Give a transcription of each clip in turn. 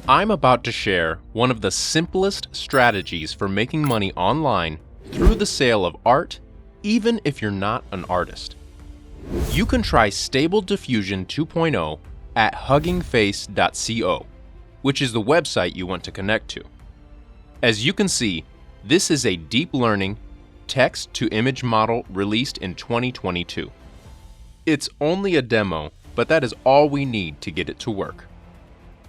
I'm about to share one of the simplest strategies for making money online through the sale of art, even if you're not an artist. You can try Stable Diffusion 2.0 at huggingface.co, which is the website you want to connect to. As you can see, this is a deep learning text-to-image model released in 2022. It's only a demo, but that is all we need to get it to work.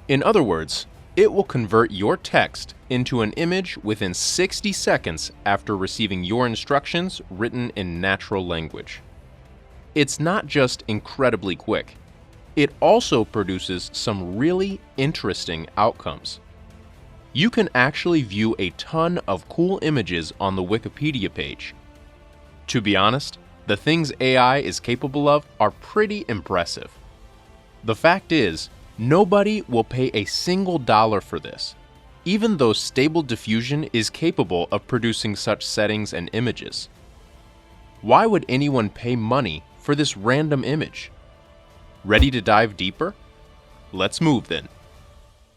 In other words, it will convert your text into an image within 60 seconds after receiving your instructions written in natural language. It's not just incredibly quick, it also produces some really interesting outcomes. You can actually view a ton of cool images on the Wikipedia page. To be honest, the things AI is capable of are pretty impressive. The fact is, nobody will pay a single dollar for this, even though Stable Diffusion is capable of producing such settings and images. Why would anyone pay money for this random image? Ready to dive deeper? Let's move then.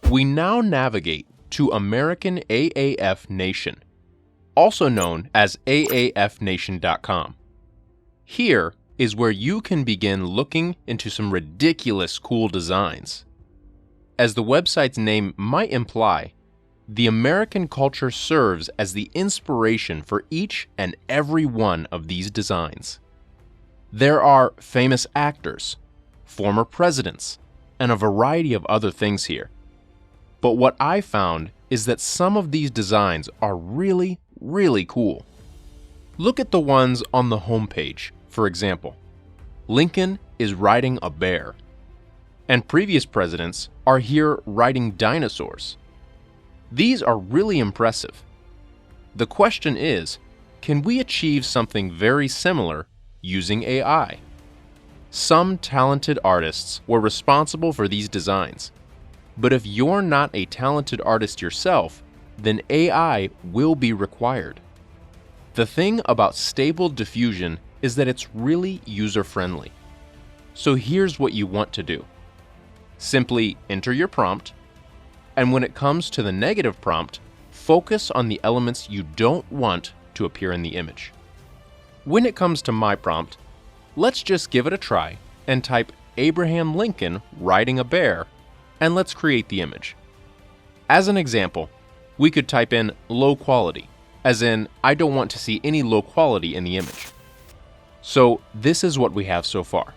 We now navigate to American AAF Nation, also known as aafnation.com. Here is where you can begin looking into some ridiculous cool designs. As the website's name might imply, the American culture serves as the inspiration for each and every one of these designs. There are famous actors, former presidents, and a variety of other things here. But what I found is that some of these designs are really, really cool. Look at the ones on the homepage, for example. Lincoln is riding a bear, and previous presidents are here riding dinosaurs. These are really impressive. The question is, can we achieve something very similar using AI? Some talented artists were responsible for these designs, but if you're not a talented artist yourself, then AI will be required. The thing about Stable Diffusion is that it's really user-friendly. So here's what you want to do. Simply enter your prompt, and when it comes to the negative prompt, focus on the elements you don't want to appear in the image. When it comes to my prompt, let's just give it a try and type Abraham Lincoln riding a bear, and let's create the image. As an example, we could type in low quality, as in I don't want to see any low quality in the image. So this is what we have so far.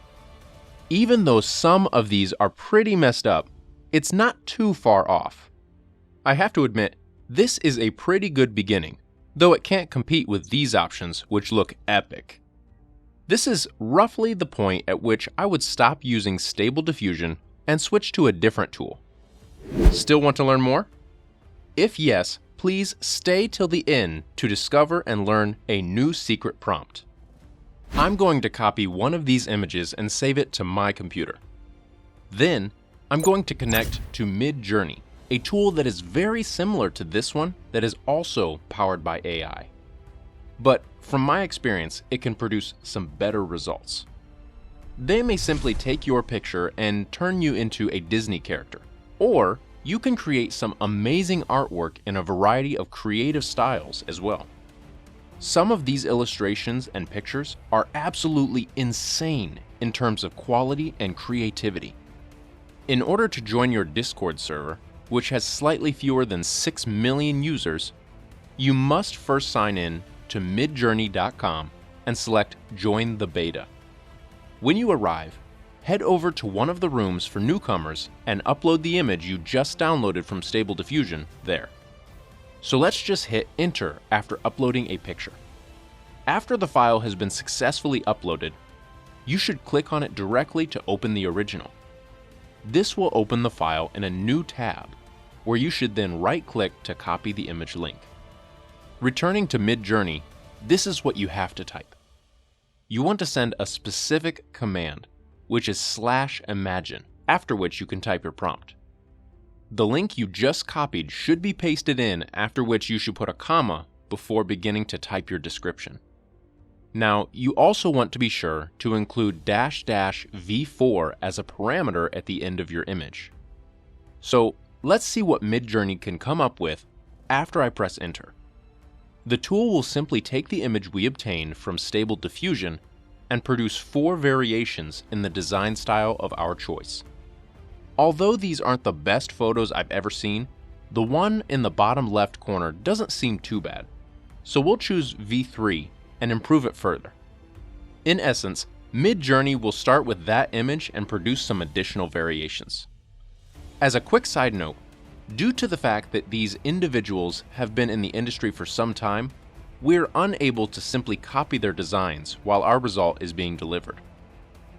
Even though some of these are pretty messed up, it's not too far off. I have to admit, this is a pretty good beginning, though it can't compete with these options which look epic. This is roughly the point at which I would stop using Stable Diffusion and switch to a different tool. Still want to learn more? If yes, please stay till the end to discover and learn a new secret prompt. I'm going to copy one of these images and save it to my computer. Then, I'm going to connect to Midjourney, a tool that is very similar to this one that is also powered by AI. But from my experience, it can produce some better results. They may simply take your picture and turn you into a Disney character, or you can create some amazing artwork in a variety of creative styles as well. Some of these illustrations and pictures are absolutely insane in terms of quality and creativity. In order to join your Discord server, which has slightly fewer than 6 million users, you must first sign in to midjourney.com and select Join the Beta. When you arrive, head over to one of the rooms for newcomers and upload the image you just downloaded from Stable Diffusion there. So let's just hit Enter after uploading a picture. After the file has been successfully uploaded, you should click on it directly to open the original. This will open the file in a new tab, where you should then right-click to copy the image link. Returning to Midjourney, this is what you have to type. You want to send a specific command, which is /imagine, after which you can type your prompt. The link you just copied should be pasted in, after which you should put a comma before beginning to type your description. Now, you also want to be sure to include --v4 as a parameter at the end of your image. So Let's see what Midjourney can come up with after I press enter. The tool will simply take the image we obtained from Stable Diffusion and produce 4 variations in the design style of our choice. Although these aren't the best photos I've ever seen, the one in the bottom left corner doesn't seem too bad, so we'll choose V3 and improve it further. In essence, Midjourney will start with that image and produce some additional variations. As a quick side note, due to the fact that these individuals have been in the industry for some time, we're unable to simply copy their designs while our result is being delivered.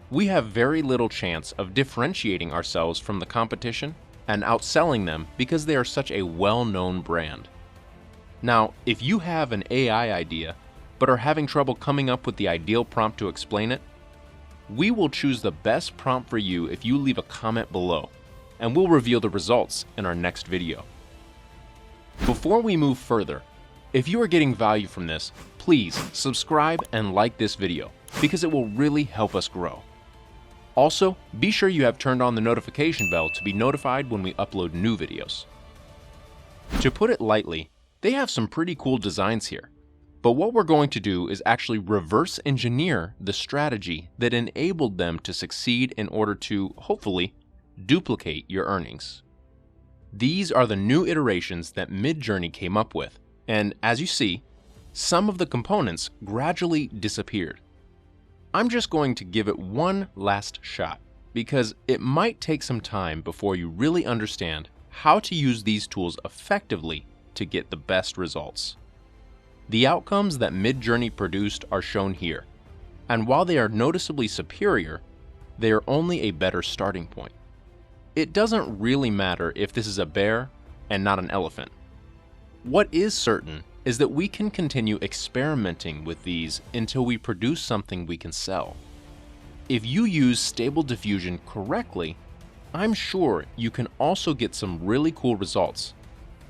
We have very little chance of differentiating ourselves from the competition and outselling them because they are such a well-known brand. Now, if you have an AI idea but are having trouble coming up with the ideal prompt to explain it, we will choose the best prompt for you if you leave a comment below, and we'll reveal the results in our next video. Before we move further, if you are getting value from this, please subscribe and like this video because it will really help us grow. Also, be sure you have turned on the notification bell to be notified when we upload new videos. To put it lightly, they have some pretty cool designs here, but what we're going to do is actually reverse engineer the strategy that enabled them to succeed in order to, hopefully, duplicate your earnings. These are the new iterations that Midjourney came up with, and as you see, some of the components gradually disappeared. I'm just going to give it one last shot because it might take some time before you really understand how to use these tools effectively to get the best results. The outcomes that Midjourney produced are shown here, and while they are noticeably superior, they are only a better starting point. It doesn't really matter if this is a bear and not an elephant. What is certain is that we can continue experimenting with these until we produce something we can sell. If you use Stable Diffusion correctly, I'm sure you can also get some really cool results.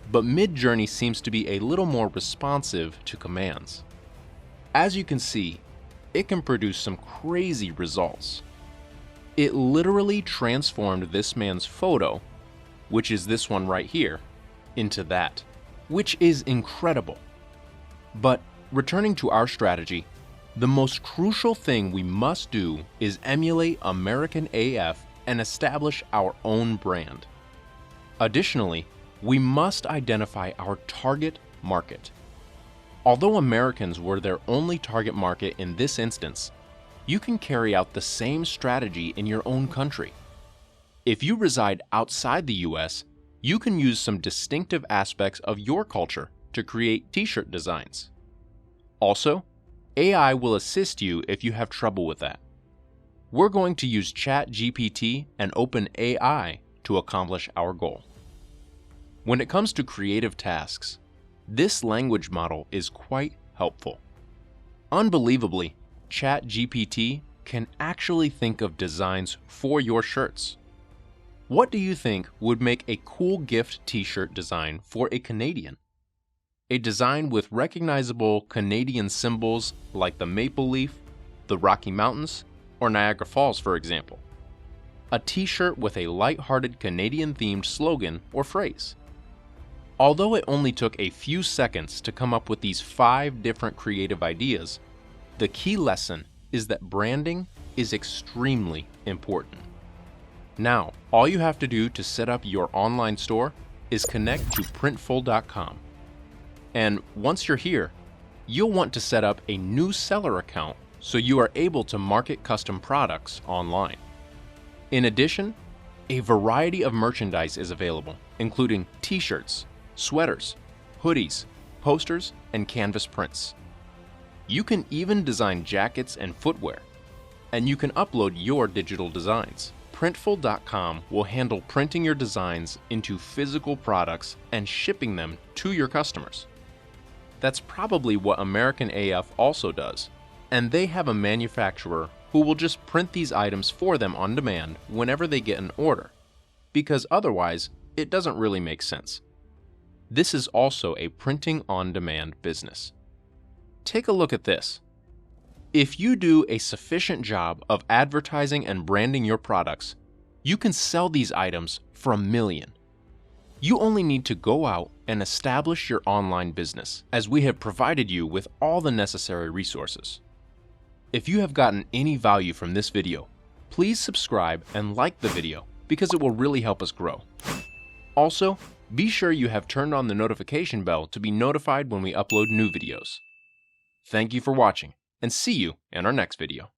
But Midjourney seems to be a little more responsive to commands. As you can see, it can produce some crazy results. It literally transformed this man's photo, which is this one right here, into that, which is incredible. But returning to our strategy, the most crucial thing we must do is emulate American AF and establish our own brand. Additionally, we must identify our target market. Although Americans were their only target market in this instance, you can carry out the same strategy in your own country. If you reside outside the US, you can use some distinctive aspects of your culture to create t-shirt designs. Also, AI will assist you if you have trouble with that. We're going to use ChatGPT and OpenAI to accomplish our goal. When it comes to creative tasks, this language model is quite helpful. Unbelievably, ChatGPT can actually think of designs for your shirts. What do you think would make a cool gift t-shirt design for a Canadian? A design with recognizable Canadian symbols like the maple leaf, the Rocky Mountains, or Niagara Falls, for example. A t-shirt with a light-hearted Canadian-themed slogan or phrase. Although it only took a few seconds to come up with these 5 different creative ideas, the key lesson is that branding is extremely important. Now, all you have to do to set up your online store is connect to Printful.com. And once you're here, you'll want to set up a new seller account so you are able to market custom products online. In addition, a variety of merchandise is available, including t-shirts, sweaters, hoodies, posters, and canvas prints. You can even design jackets and footwear, and you can upload your digital designs. Printful.com will handle printing your designs into physical products and shipping them to your customers. That's probably what American AF also does, and they have a manufacturer who will just print these items for them on demand whenever they get an order, because otherwise it doesn't really make sense. This is also a printing on demand business. Take a look at this. If you do a sufficient job of advertising and branding your products, you can sell these items for $1 million. You only need to go out and establish your online business, as we have provided you with all the necessary resources. If you have gotten any value from this video, please subscribe and like the video because it will really help us grow. Also, be sure you have turned on the notification bell to be notified when we upload new videos. Thank you for watching, and see you in our next video.